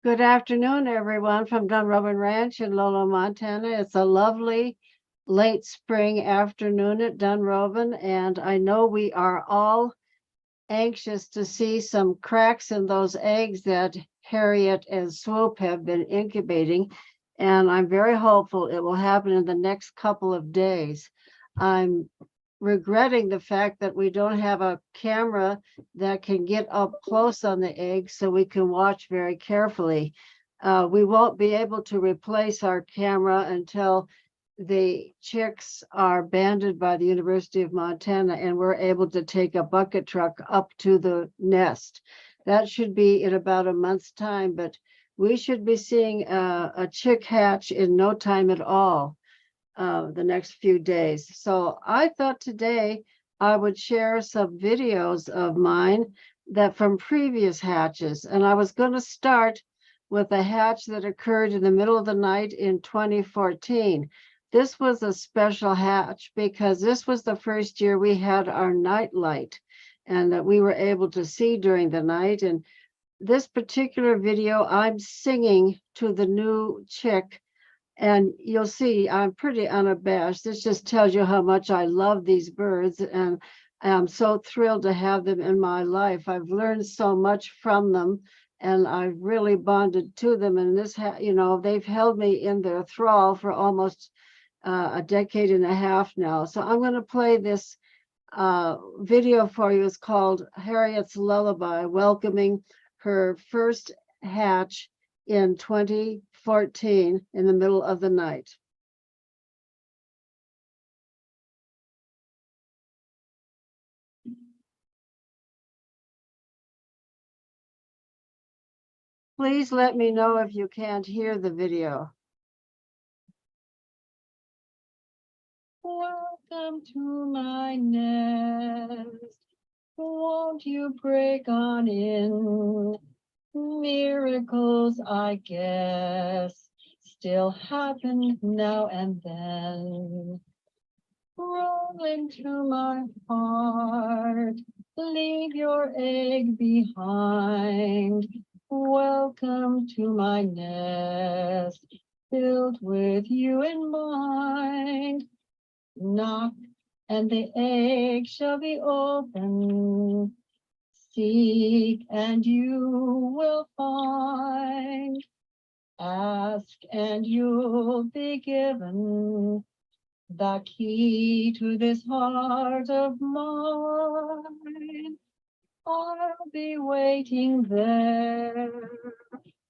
Good afternoon, everyone, from Dunrovin Ranch in Lolo, Montana. It's a lovely late spring afternoon at Dunrovin, and I know we are all anxious to see some cracks in those eggs that Harriet and Swoop have been incubating, and I'm very hopeful it will happen in the next couple of days. I'm regretting the fact that we don't have a camera that can get up close on the eggs so we can watch very carefully. We won't be able to replace our camera until the chicks are banded by the University of Montana and we're able to take a bucket truck up to the nest. That should be in about a month's time, but we should be seeing a chick hatch in no time at all the next few days. So I thought today I would share some videos of mine that from previous hatches. And I was going to start with a hatch that occurred in the middle of the night in 2014. This was a special hatch because this was the first year we had our night light and that we were able to see during the night. And this particular video, I'm singing to the new chick. And you'll see I'm pretty unabashed. This just tells you how much I love these birds, and I'm so thrilled to have them in my life. I've learned so much from them, and I've really bonded to them. And this, they've held me in their thrall for almost a decade and a half now. So I'm going to play this video for you. It's called Harriet's Lullaby, welcoming her first hatch in 2014 in the middle of the night. Please let me know if you can't hear the video. Welcome to my nest. Won't you break on in? Miracles, I guess, still happen now and then. Roll into my heart, leave your egg behind. Welcome to my nest, built with you in mind. Knock, and the egg shall be open. Seek, and you will find. Ask, and you'll be given the key to this heart of mine. I'll be waiting there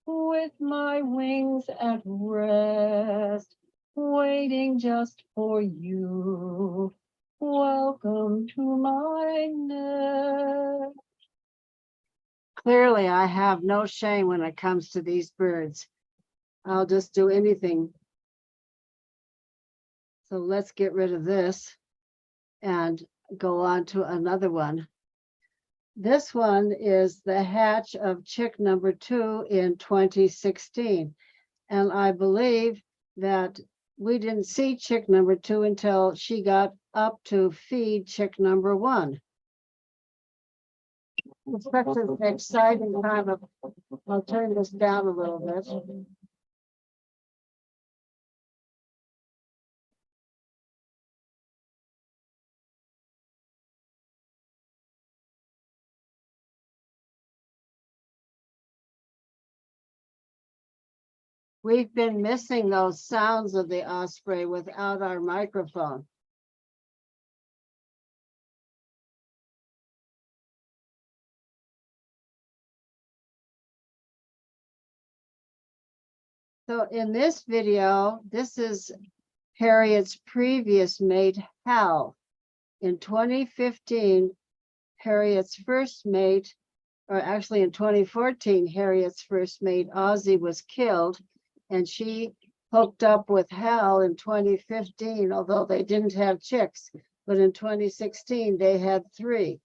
with my wings at rest, waiting just for you. Welcome to my nest. Clearly, I have no shame when it comes to these birds. I'll just do anything. So let's get rid of this and go on to another one. This one is the hatch of chick number 2 in 2016. And I believe that we didn't see chick number 2 until she got up to feed chick number 1. It's such an exciting time of, I'll turn this down a little bit. We've been missing those sounds of the osprey without our microphone. So in this video, this is Harriet's previous mate, Hal. In 2015, Harriet's first mate, or actually in 2014, Harriet's first mate, Ozzy, was killed, and she hooked up with Hal in 2015, although they didn't have chicks, but in 2016, they had 3.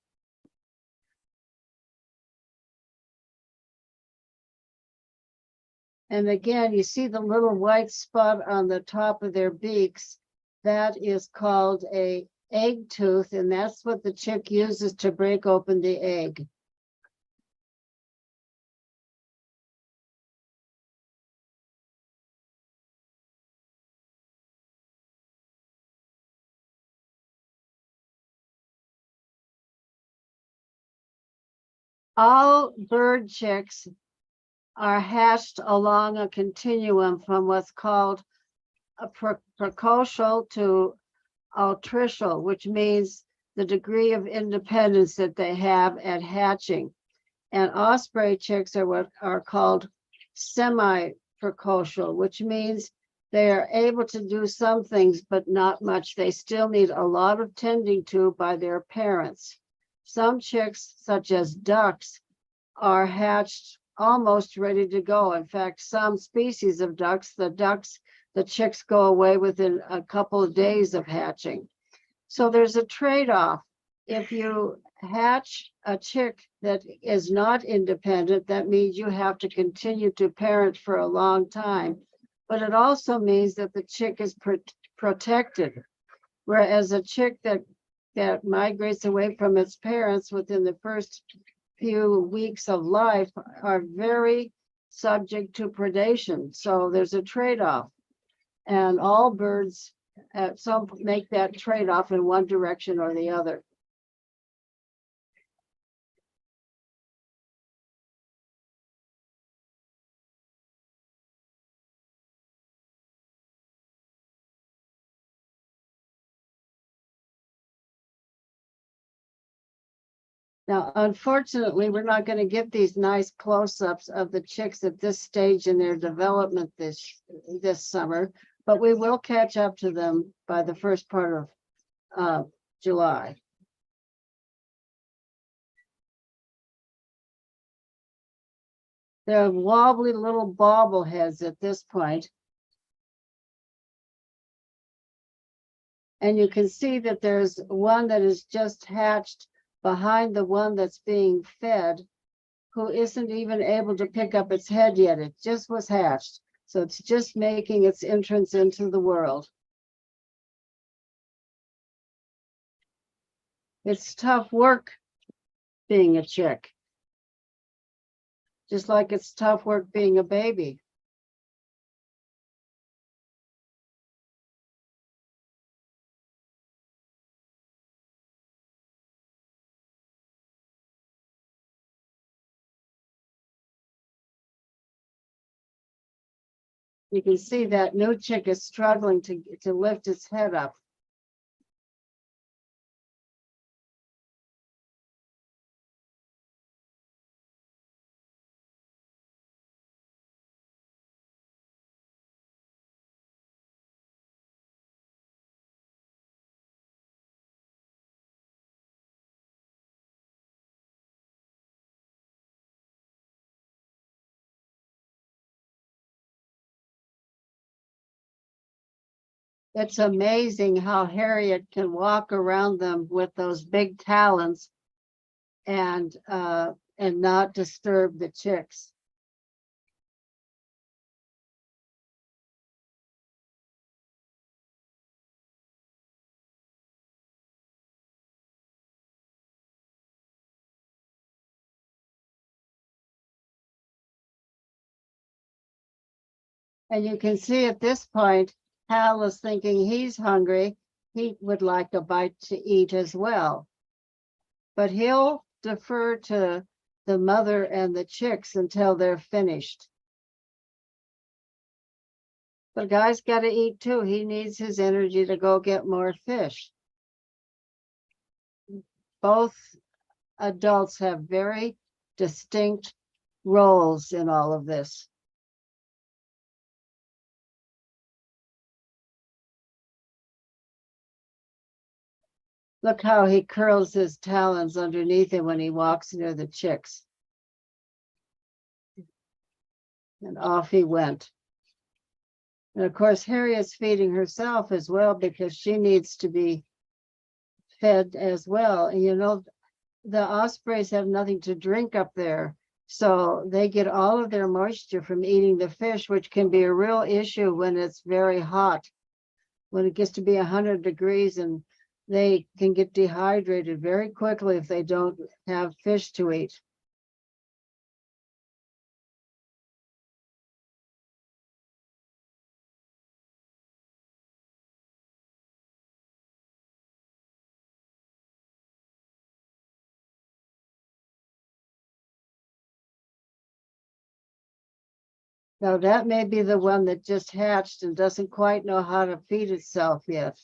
And again, you see the little white spot on the top of their beaks. That is called a egg tooth, and that's what the chick uses to break open the egg. All bird chicks are hatched along a continuum from what's called a precocial to altricial, which means the degree of independence that they have at hatching. And osprey chicks are what are called semi-precocial, which means they are able to do some things, but not much. They still need a lot of tending to by their parents. Some chicks, such as ducks, are hatched almost ready to go. In fact, some species of ducks, the chicks go away within a couple of days of hatching. So there's a trade-off. If you hatch a chick that is not independent, that means you have to continue to parent for a long time. But it also means that the chick is protected. Whereas a chick that migrates away from its parents within the first few weeks of life are very subject to predation. So there's a trade-off. And all birds some make that trade-off in one direction or the other. Now, unfortunately, we're not going to get these nice close-ups of the chicks at this stage in their development this summer, but we will catch up to them by the first part of July. They're wobbly little bobbleheads at this point. And you can see that there's one that is just hatched behind the one that's being fed, who isn't even able to pick up its head yet. It just was hatched. So it's just making its entrance into the world. It's tough work being a chick, just like it's tough work being a baby. You can see that new chick is struggling to lift its head up. It's amazing how Harriet can walk around them with those big talons and not disturb the chicks. And you can see at this point, Hal is thinking he's hungry. He would like a bite to eat as well. But he'll defer to the mother and the chicks until they're finished. The guy's got to eat too. He needs his energy to go get more fish. Both adults have very distinct roles in all of this. Look how he curls his talons underneath him when he walks near the chicks. And off he went. And of course, Harriet's feeding herself as well because she needs to be fed as well. And you know, the ospreys have nothing to drink up there. So they get all of their moisture from eating the fish, which can be a real issue when it's very hot. When it gets to be 100 degrees, and they can get dehydrated very quickly if they don't have fish to eat. Now that may be the one that just hatched and doesn't quite know how to feed itself yet.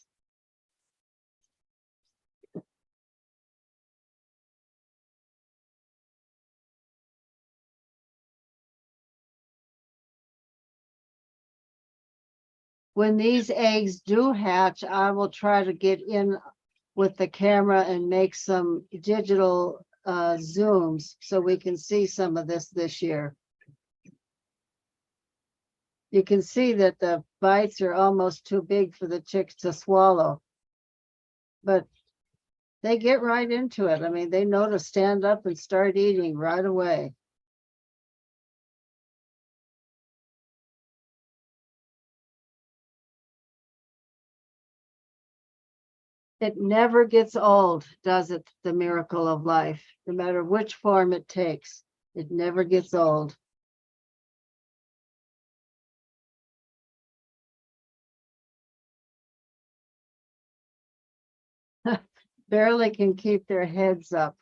When these eggs do hatch, I will try to get in with the camera and make some digital zooms so we can see some of this year. You can see that the bites are almost too big for the chicks to swallow, but they get right into it. I mean, they know to stand up and start eating right away. It never gets old, does it? The miracle of life, no matter which form it takes, it never gets old. Barely can keep their heads up.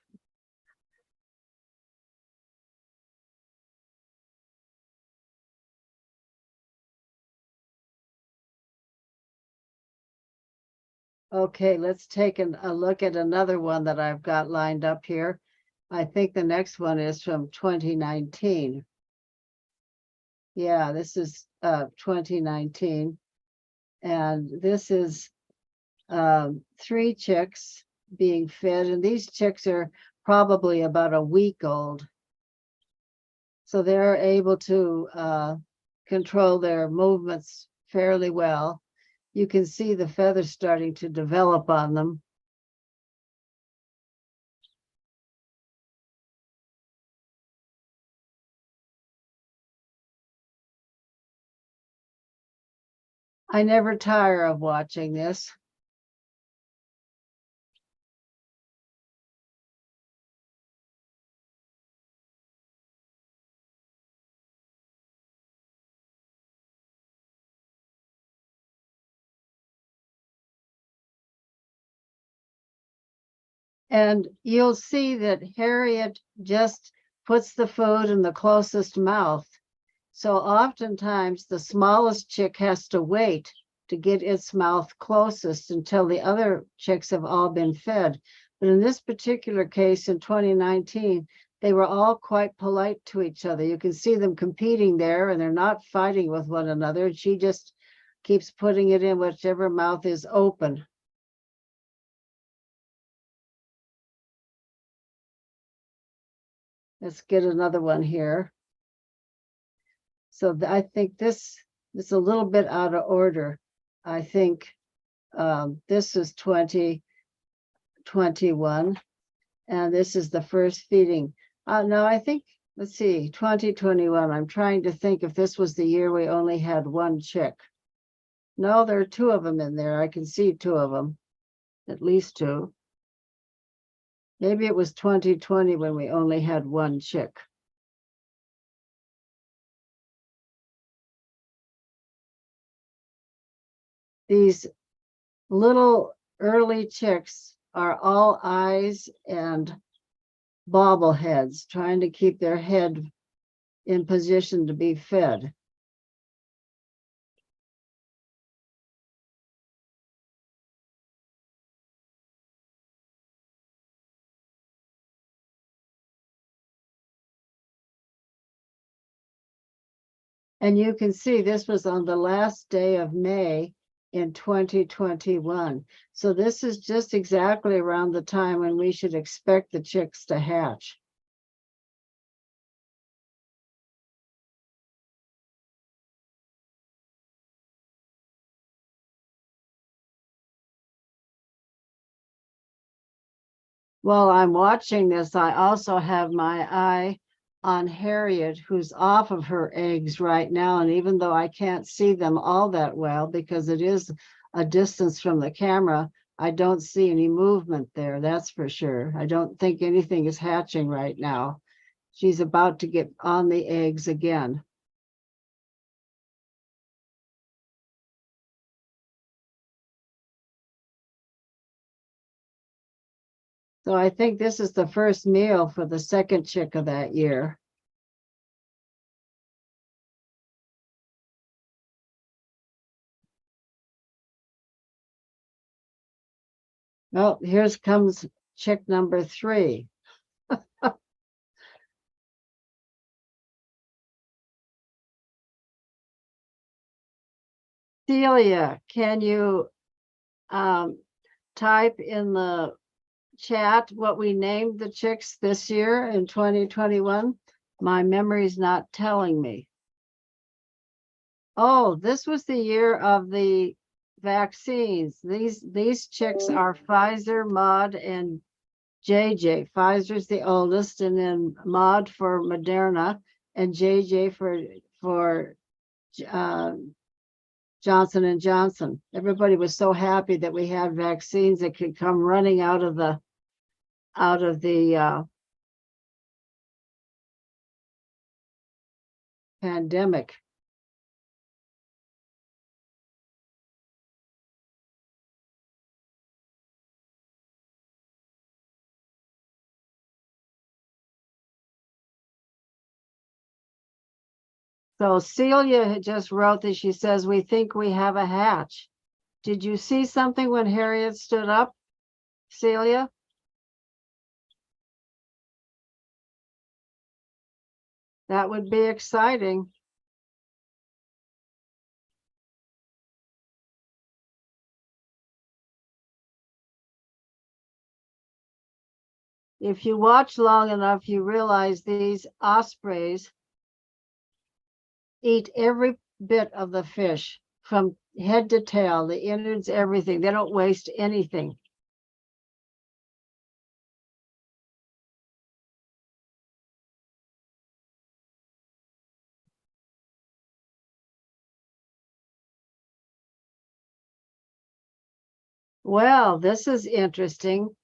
Okay, let's take a look at another one that I've got lined up here. I think the next one is from 2019. Yeah, this is 2019. And this is 3 chicks being fed, and these chicks are probably about a week old. So they're able to control their movements fairly well. You can see the feathers starting to develop on them. I never tire of watching this. And you'll see that Harriet just puts the food in the closest mouth. So oftentimes the smallest chick has to wait to get its mouth closest until the other chicks have all been fed. But in this particular case in 2019, they were all quite polite to each other. You can see them competing there and they're not fighting with one another. And she just keeps putting it in whichever mouth is open. Let's get another one here. So I think this is a little bit out of order. I think this is 2021, and this is the first feeding. Now I think, let's see, 2021. I'm trying to think if this was the year we only had 1 chick. No, there are 2 of them in there. I can see 2 of them, at least 2. Maybe it was 2020 when we only had 1 chick. These little early chicks are all eyes and bobbleheads, trying to keep their head in position to be fed. And you can see this was on the last day of May in 2021. So this is just exactly around the time when we should expect the chicks to hatch. While I'm watching this, I also have my eye on Harriet, who's off of her eggs right now. And even though I can't see them all that well because it is a distance from the camera, I don't see any movement there, that's for sure. I don't think anything is hatching right now. She's about to get on the eggs again. So I think this is the first meal for the second chick of that year. Well, here's comes chick number 3. Celia, can you type in the chat what we named the chicks this year in 2021? My memory's not telling me. Oh, this was the year of the vaccines. These chicks are Pfizer, Mod, and JJ. Pfizer's the oldest, and then Mod for Moderna, and JJ for uh, Johnson and Johnson. Everybody was so happy that we had vaccines that could come running out of the pandemic. So Celia just wrote that she says, we think we have a hatch. Did you see something when Harriet stood up, Celia? That would be exciting. If you watch long enough, you realize these ospreys eat every bit of the fish from head to tail, the innards, everything. They don't waste anything. Well, this is interesting.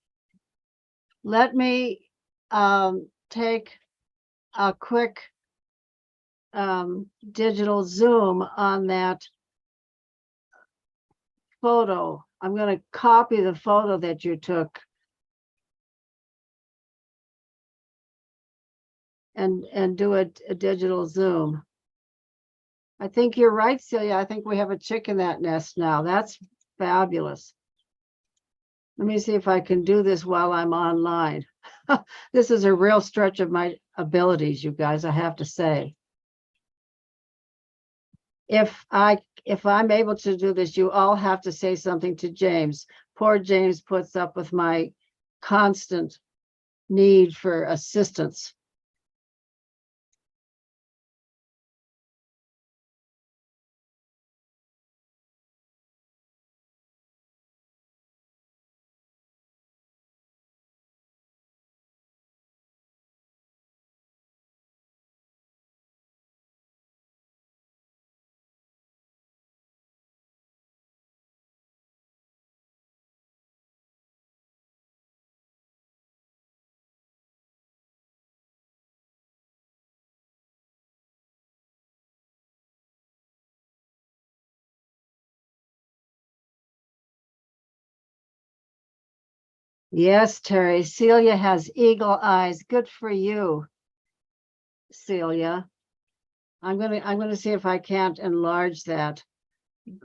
Let me take a quick digital zoom on that photo. I'm going to copy the photo that you took and do a digital zoom. I think you're right, Celia. I think we have a chick in that nest now. That's fabulous. Let me see if I can do this while I'm online. This is a real stretch of my abilities, you guys, I have to say. If I'm able to do this, you all have to say something to James. Poor James puts up with my constant need for assistance. Yes, Terry. Celia has eagle eyes. Good for you, Celia. I'm gonna see if I can't enlarge that.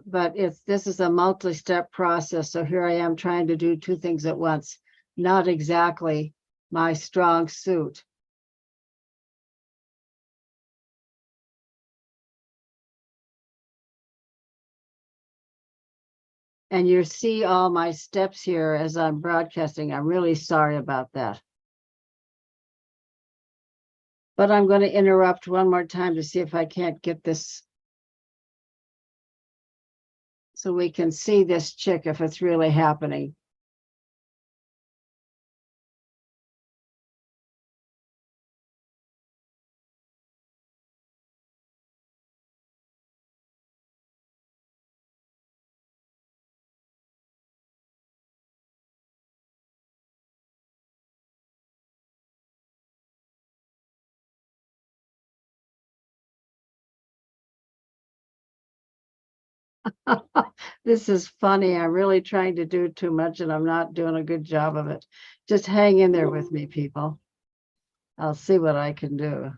But this is a multi-step process. So here I am trying to do 2 things at once. Not exactly my strong suit. And you see all my steps here as I'm broadcasting. I'm really sorry about that. But I'm going to interrupt one more time to see if I can't get this so we can see this chick if it's really happening. This is funny. I'm really trying to do too much and I'm not doing a good job of it. Just hang in there with me, people. I'll see what I can do.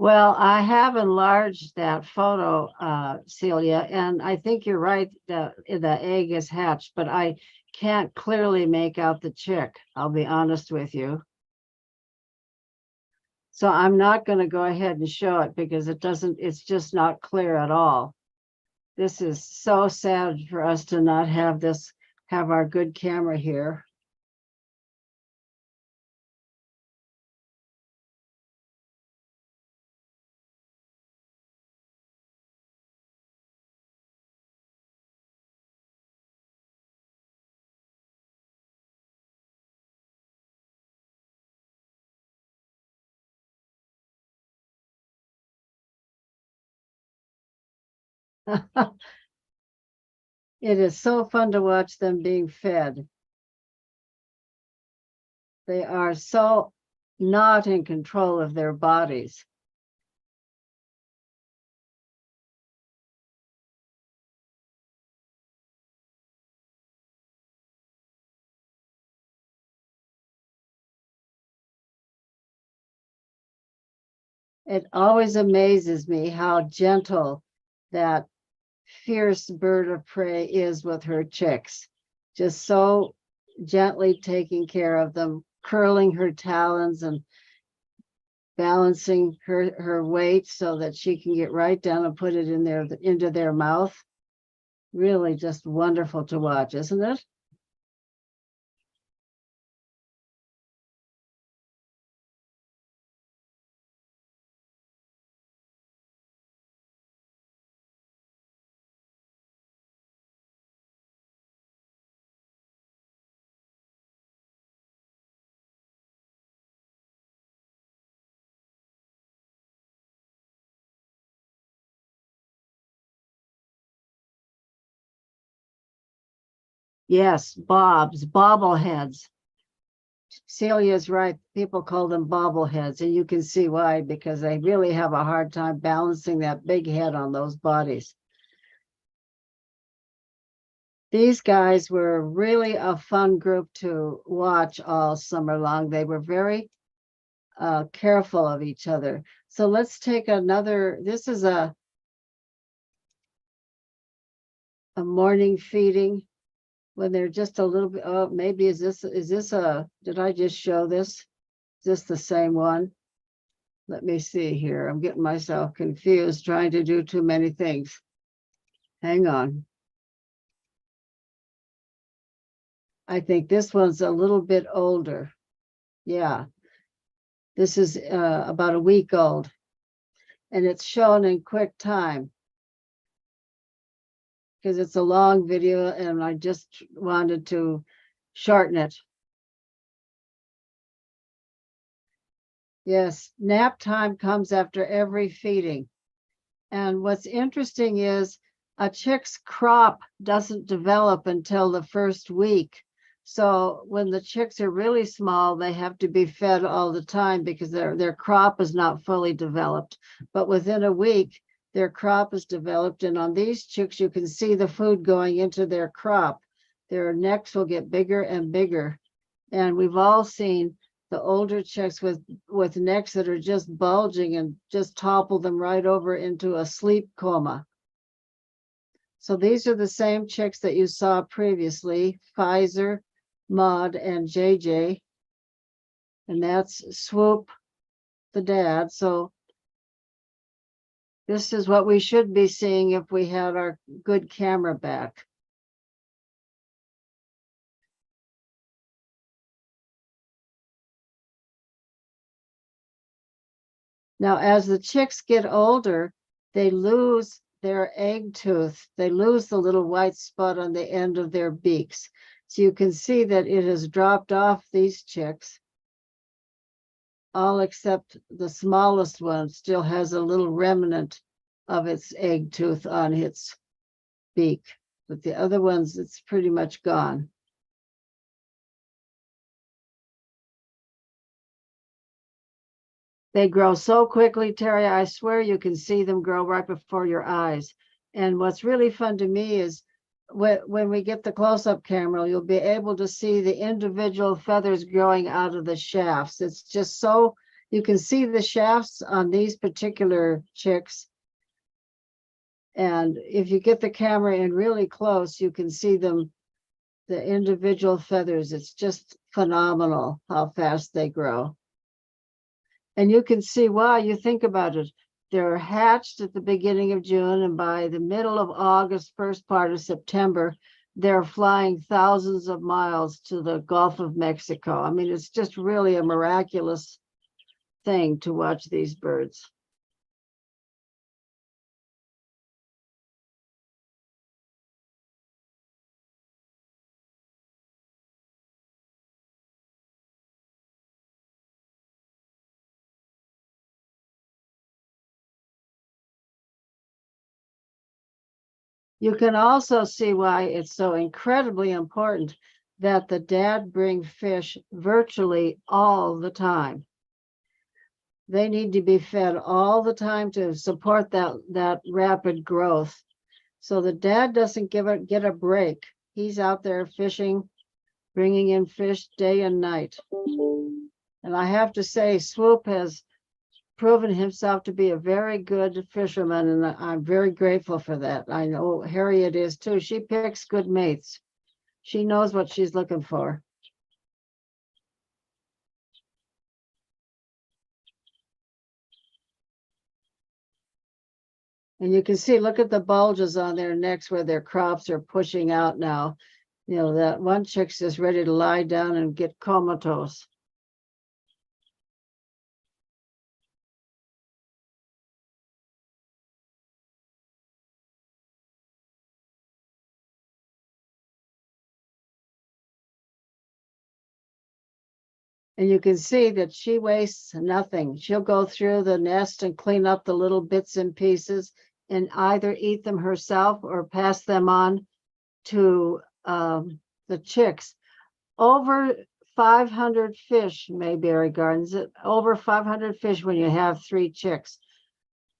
Well, I have enlarged that photo, Celia, and I think you're right, the egg is hatched, but I can't clearly make out the chick. I'll be honest with you. So I'm not going to go ahead and show it because it's just not clear at all. This is so sad for us to not have our good camera here. It is so fun to watch them being fed. They are so not in control of their bodies. It always amazes me how gentle that fierce bird of prey is with her chicks. Just so gently taking care of them, curling her talons and balancing her weight so that she can get right down and put it into their mouth. Really just wonderful to watch, isn't it? Yes, bobbleheads. Celia's right. People call them bobbleheads, and you can see why, because they really have a hard time balancing that big head on those bodies. These guys were really a fun group to watch all summer long. They were very careful of each other. So let's take another, this is a morning feeding when they're just a little bit, oh, maybe is this did I just show this? Is this the same one? Let me see here. I'm getting myself confused trying to do too many things. Hang on. I think this one's a little bit older. Yeah, this is about a week old, and it's shown in quick time because it's a long video and I just wanted to shorten it. Yes, nap time comes after every feeding. And what's interesting is a chick's crop doesn't develop until the first week. So when the chicks are really small, they have to be fed all the time because their crop is not fully developed. But within a week, their crop is developed. And on these chicks, you can see the food going into their crop. Their necks will get bigger and bigger. And we've all seen the older chicks with necks that are just bulging and just topple them right over into a sleep coma. So these are the same chicks that you saw previously, Pfizer, Maud, and JJ. And that's Swoop, the dad. So this is what we should be seeing if we had our good camera back. Now, as the chicks get older, they lose their egg tooth. They lose the little white spot on the end of their beaks. So you can see that it has dropped off these chicks. All except the smallest one still has a little remnant of its egg tooth on its beak. But the other ones, it's pretty much gone. They grow so quickly, Terry, I swear you can see them grow right before your eyes. And what's really fun to me is when we get the close-up camera, you'll be able to see the individual feathers growing out of the shafts. It's just so You can see the shafts on these particular chicks. And if you get the camera in really close, you can see them, the individual feathers. It's just phenomenal how fast they grow. And you can see why. You think about it. They're hatched at the beginning of June, and by the middle of August, first part of September, they're flying thousands of miles to the Gulf of Mexico. I mean, it's just really a miraculous thing to watch these birds. You can also see why it's so incredibly important that the dad bring fish virtually all the time. They need to be fed all the time to support that rapid growth. So the dad doesn't get a break. He's out there fishing, bringing in fish day and night. And I have to say, Swoop has proven himself to be a very good fisherman, and I'm very grateful for that. I know Harriet is too. She picks good mates. She knows what she's looking for. And you can see, look at the bulges on their necks where their crops are pushing out now. You know, that one chick's just ready to lie down and get comatose. And you can see that she wastes nothing. She'll go through the nest and clean up the little bits and pieces and either eat them herself or pass them on to the chicks. Over 500 fish, Mayberry Gardens, over 500 fish when you have 3 chicks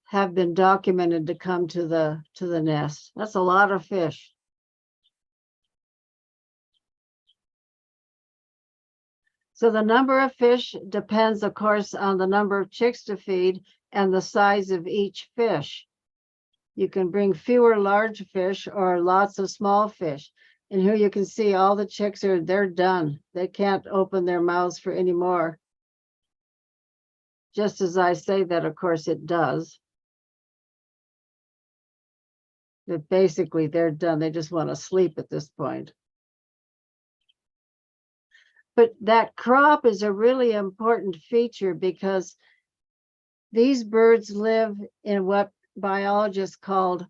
have been documented to come to the nest. That's a lot of fish. So the number of fish depends, of course, on the number of chicks to feed and the size of each fish. You can bring fewer large fish or lots of small fish. And here you can see all the chicks they're done. They can't open their mouths for any more. Just as I say that, of course, it does. But basically, they're done. They just want to sleep at this point. But that crop is a really important feature because these birds live in what biologists call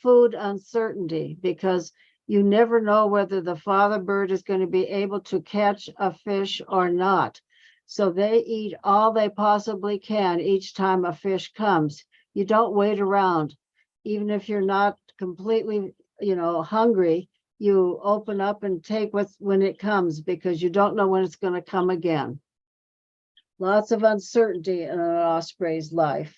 food uncertainty, because you never know whether the father bird is going to be able to catch a fish or not. So they eat all they possibly can each time a fish comes. You don't wait around. Even if you're not completely, hungry, you open up and take when it comes, because you don't know when it's going to come again. Lots of uncertainty in an osprey's life.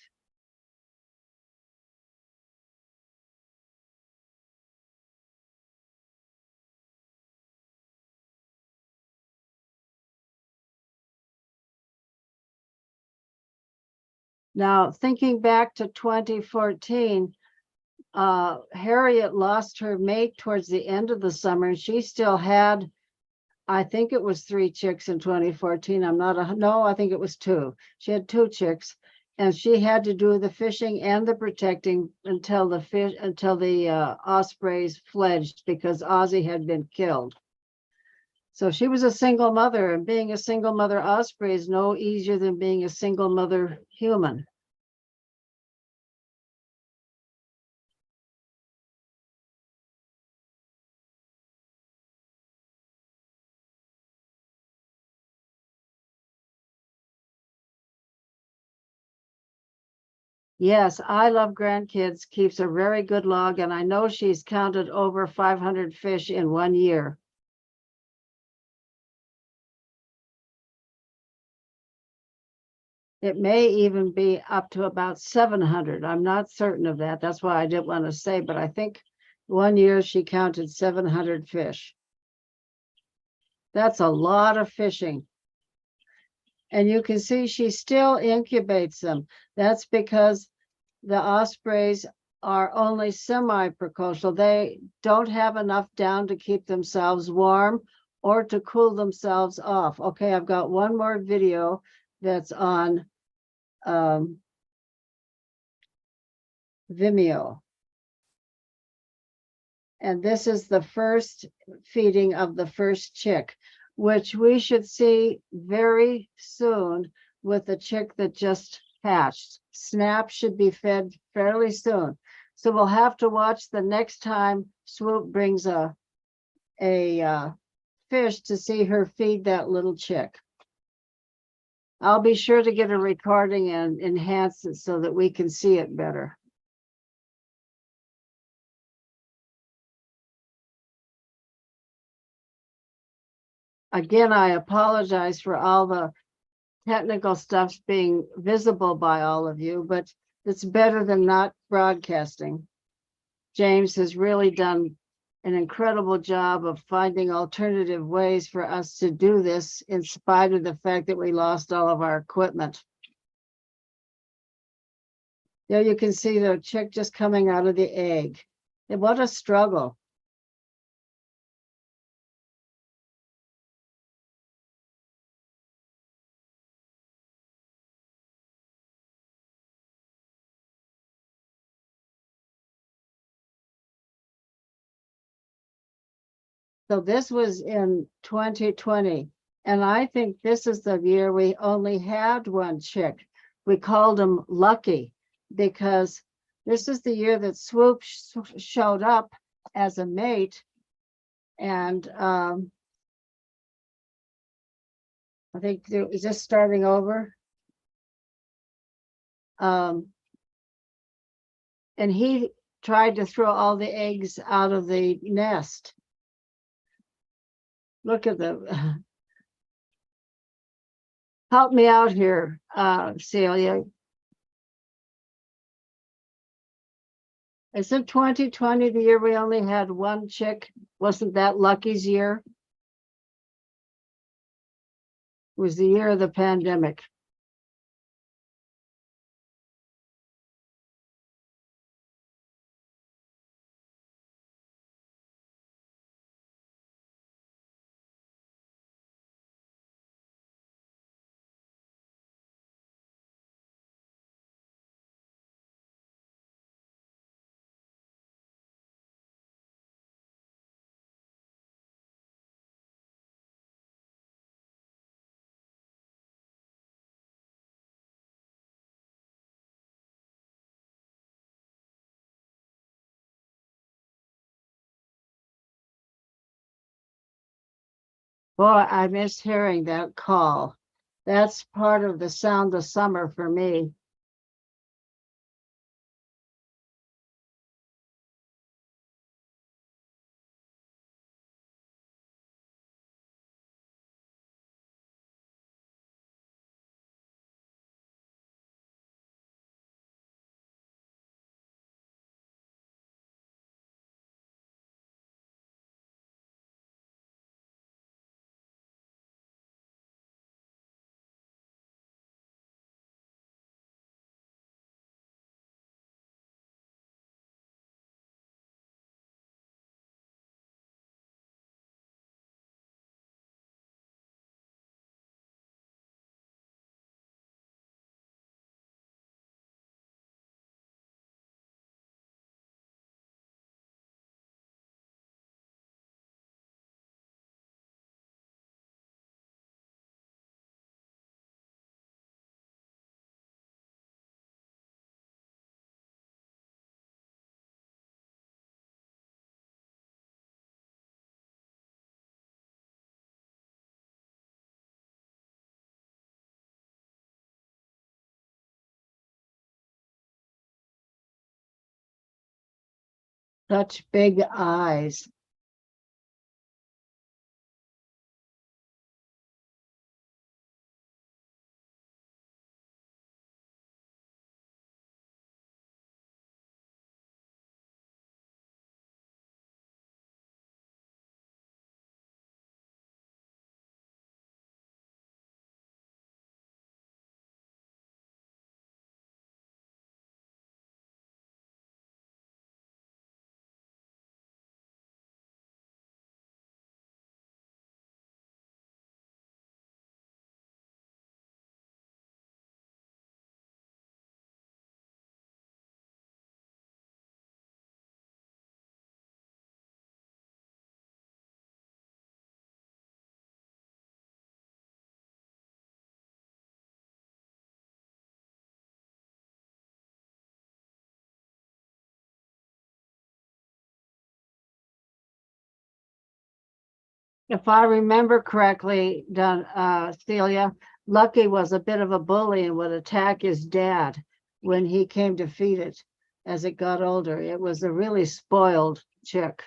Now, thinking back to 2014, Harriet lost her mate towards the end of the summer, and she still had, I think it was 3 chicks in 2014. No, I think it was 2. She had 2 chicks, and she had to do the fishing and the protecting until the ospreys fledged, because Ozzie had been killed. So she was a single mother, and being a single mother osprey is no easier than being a single mother human. Yes, I love grandkids, keeps a very good log, and I know she's counted over 500 fish in 1 year. It may even be up to about 700. I'm not certain of that. That's why I didn't want to say, but I think 1 year she counted 700 fish. That's a lot of fishing. And you can see she still incubates them. That's because the ospreys are only semi-precocial. They don't have enough down to keep themselves warm or to cool themselves off. Okay, I've got one more video that's on Vimeo. And this is the first feeding of the first chick, which we should see very soon with the chick that just hatched. Snap should be fed fairly soon. So we'll have to watch the next time Swoop brings a fish to see her feed that little chick. I'll be sure to get a recording and enhance it so that we can see it better. Again, I apologize for all the technical stuff's being visible by all of you, but it's better than not broadcasting. James has really done an incredible job of finding alternative ways for us to do this in spite of the fact that we lost all of our equipment. There you can see the chick just coming out of the egg. And what a struggle. So this was in 2020. And I think this is the year we only had one chick. We called him Lucky because this is the year that Swoop showed up as a mate. And I think is this starting over? And he tried to throw all the eggs out of the nest. Look at the, help me out here, Celia. Isn't 2020 the year we only had one chick? Wasn't that Lucky's year? It was the year of the pandemic. Boy, I miss hearing that call. That's part of the sound of summer for me. Such big eyes. If I remember correctly, Celia, Lucky was a bit of a bully and would attack his dad when he came to feed it as it got older. It was a really spoiled chick.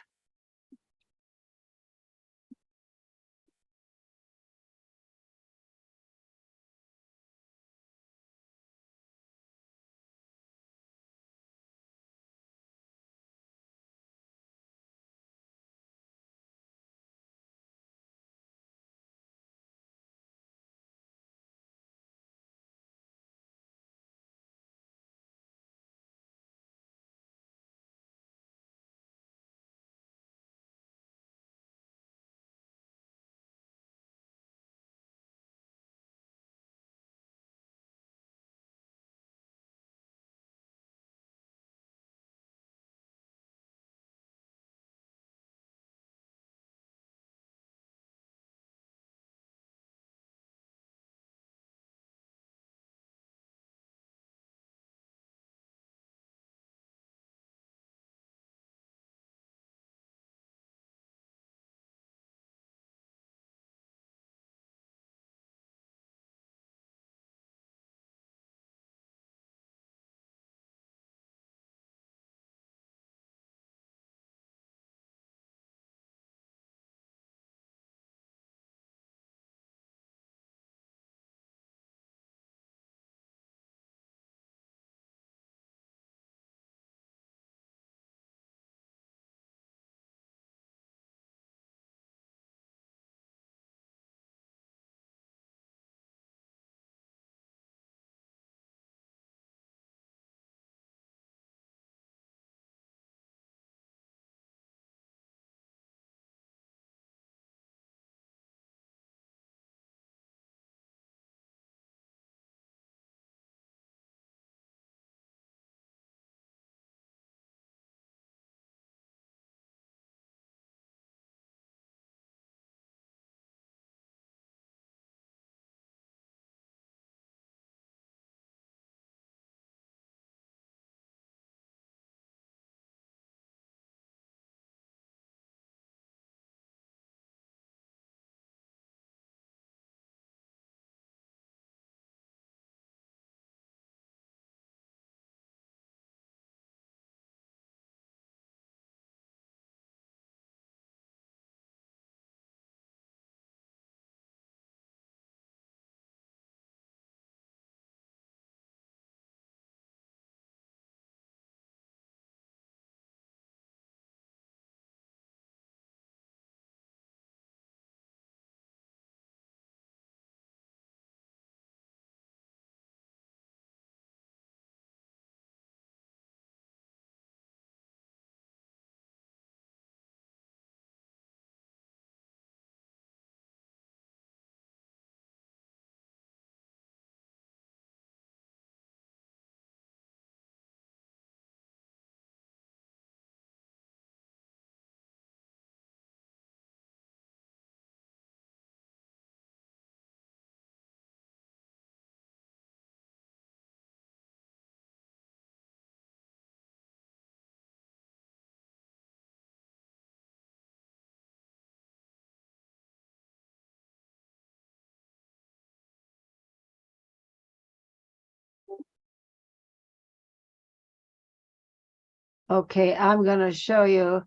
Okay, I'm going to show you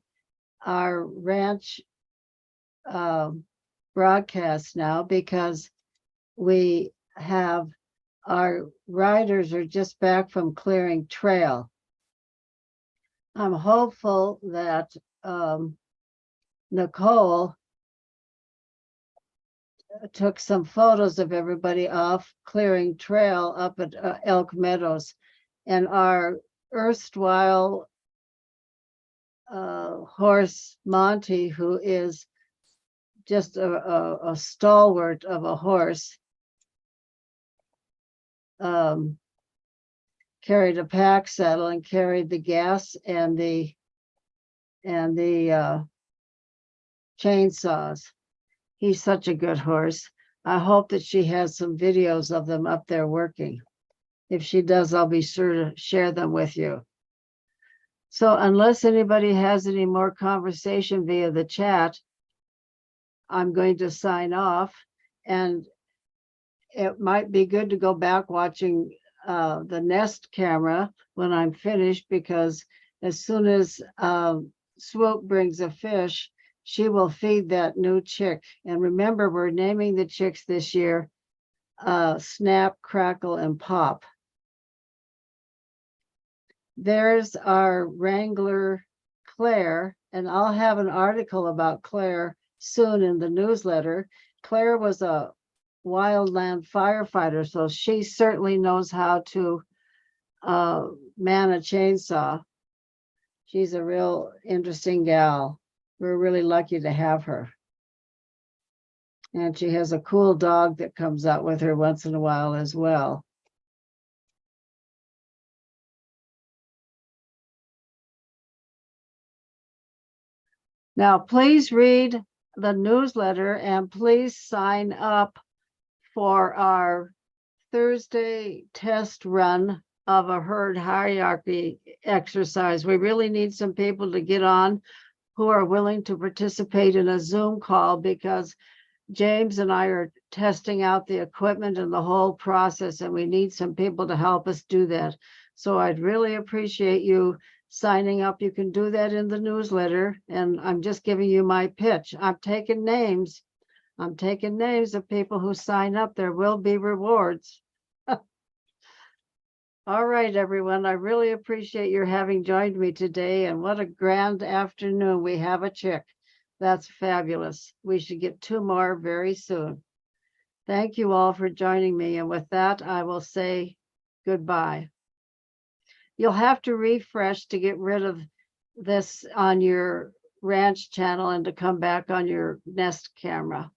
our ranch broadcast now because we have our riders are just back from clearing trail. I'm hopeful that Nicole took some photos of everybody off clearing trail up at Elk Meadows, and our erstwhile horse Monty, who is just a stalwart of a horse, carried a pack saddle and carried the gas and the chainsaws. He's such a good horse. I hope that she has some videos of them up there working. If she does, I'll be sure to share them with you. So unless anybody has any more conversation via the chat, I'm going to sign off, and it might be good to go back watching the nest camera when I'm finished, because as soon as Swoop brings a fish, she will feed that new chick. And remember, we're naming the chicks this year Snap, Crackle, and Pop. There's our wrangler, Claire, and I'll have an article about Claire soon in the newsletter. Claire was a wildland firefighter, so she certainly knows how to man a chainsaw. She's a real interesting gal. We're really lucky to have her. And she has a cool dog that comes out with her once in a while as well. Now, please read the newsletter and please sign up for our Thursday test run of a herd hierarchy exercise. We really need some people to get on who are willing to participate in a Zoom call, because James and I are testing out the equipment and the whole process, and we need some people to help us do that. So I'd really appreciate you signing up. You can do that in the newsletter, and I'm just giving you my pitch. I'm taking names. I'm taking names of people who sign up. There will be rewards. All right, everyone. I really appreciate your having joined me today, and what a grand afternoon. We have a chick. That's fabulous. We should get 2 more very soon. Thank you all for joining me. And with that, I will say goodbye. You'll have to refresh to get rid of this on your ranch channel and to come back on your nest camera.